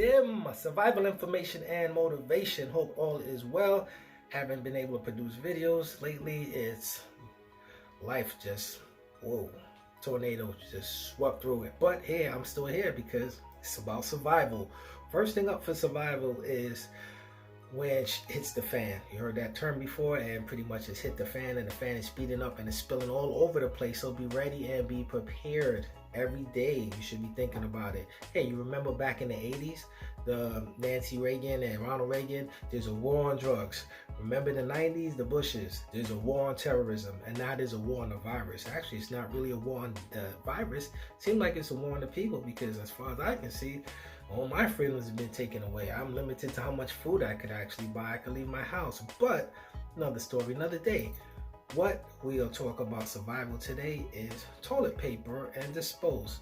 Sim, survival information and motivation. Hope all is well. Haven't been able to produce videos lately. It's life just, whoa, tornado just swept through it. But hey, I'm still here because it's about survival. First thing up for survival is when it hits the fan. You heard that term before, and pretty much it's hit the fan, and the fan is speeding up and it's spilling all over the place. So be ready and be prepared. Every day you should be thinking about it. Hey, you remember back in the 80s, the Nancy Reagan and Ronald Reagan, there's a war on drugs. Remember the 90s, the Bushes, there's a war on terrorism, and now there's a war on the virus. Actually, it's not really a war on the virus. It seems like it's a war on the people, because as far as I can see, all my freedoms have been taken away. I'm limited to how much food I could actually buy. I could leave my house. But another story, another day. What we'll talk about survival today is toilet paper and dispose.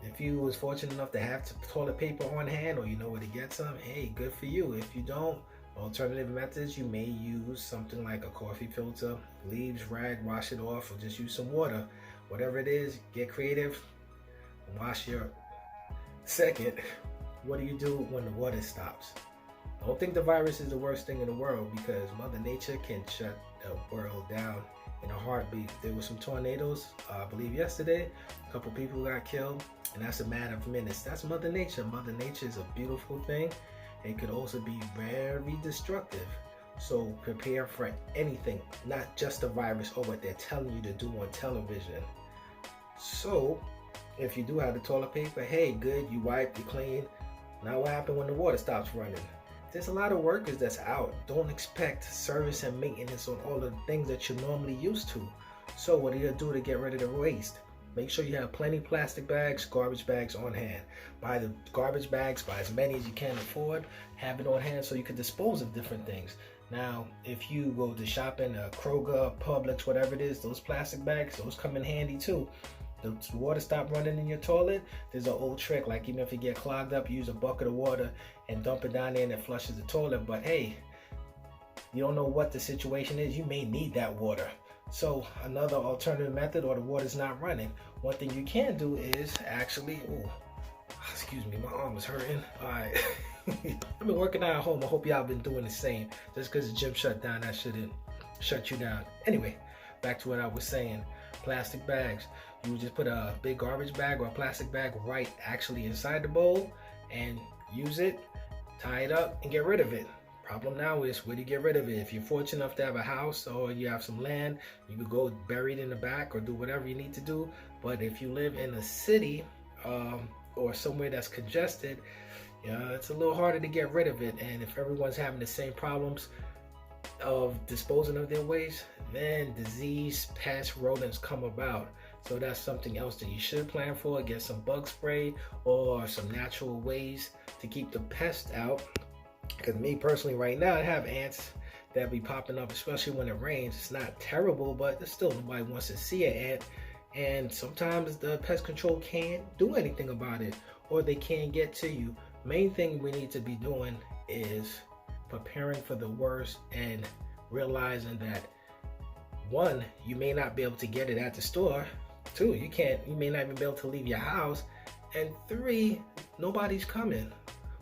If you was fortunate enough to have toilet paper on hand, or you know where to get some, hey, good for you. If you don't, alternative methods, you may use something like a coffee filter, leaves, rag, wash it off, or just use some water. Whatever it is, get creative. Wash your second. What do you do when the water stops? Don't think the virus is the worst thing in the world, because Mother Nature can shut the world down in a heartbeat. There were some tornadoes, I believe yesterday. A couple people got killed, and that's a matter of minutes. That's Mother Nature. Mother Nature is a beautiful thing. It could also be very destructive. So prepare for anything, not just the virus or what they're telling you to do on television. So if you do have the toilet paper, hey, good, you wipe, you clean. Now what happens when the water stops running? There's a lot of workers that's out. Don't expect service and maintenance on all the things that you're normally used to. So what do you do to get rid of the waste? Make sure you have plenty of plastic bags, garbage bags on hand. Buy the garbage bags, buy as many as you can afford. Have it on hand so you can dispose of different things. Now, if you go to shopping, Kroger, Publix, whatever it is, those plastic bags, those come in handy too. The water stop running in your toilet, there's an old trick, like even if you get clogged up, use a bucket of water and dump it down there and it flushes the toilet. But hey, you don't know what the situation is. You may need that water. So another alternative method, or the water's not running, one thing you can do is actually, excuse me, my arm is hurting. All right. I've been working out at home. I hope y'all been doing the same. Just because the gym shut down, that shouldn't shut you down. Anyway, back to what I was saying. Plastic bags. You would just put a big garbage bag or a plastic bag right actually inside the bowl and use it, tie it up, and get rid of it. Problem now is, where do you get rid of it? If you're fortunate enough to have a house or you have some land, you could go bury it in the back or do whatever you need to do. But if you live in a city or somewhere that's congested, it's a little harder to get rid of it. And if everyone's having the same problems of disposing of their waste, then disease, pests, rodents come about. So that's something else that you should plan for. Get some bug spray or some natural ways to keep the pests out. Because me personally right now, I have ants that be popping up, especially when it rains. It's not terrible, but there's still nobody wants to see an ant. And sometimes the pest control can't do anything about it, or they can't get to you. Main thing we need to be doing is preparing for the worst and realizing that, one, you may not be able to get it at the store. Two, you may not even be able to leave your house. And three, nobody's coming.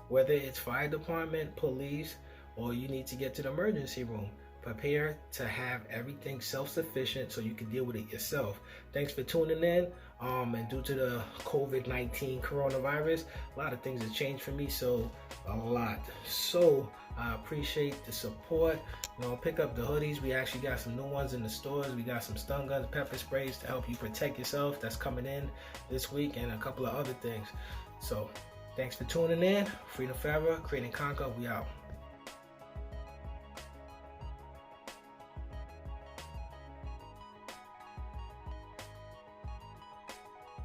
Whether it's fire department, police, or you need to get to the emergency room. Prepare to have everything self-sufficient so you can deal with it yourself. Thanks for tuning in. And due to the COVID-19 coronavirus, a lot of things have changed for me, so a lot. So I appreciate the support. Pick up the hoodies. We actually got some new ones in the stores. We got some stun guns, pepper sprays to help you protect yourself. That's coming in this week, and a couple of other things. So thanks for tuning in. Freedom forever, create and conquer. We out.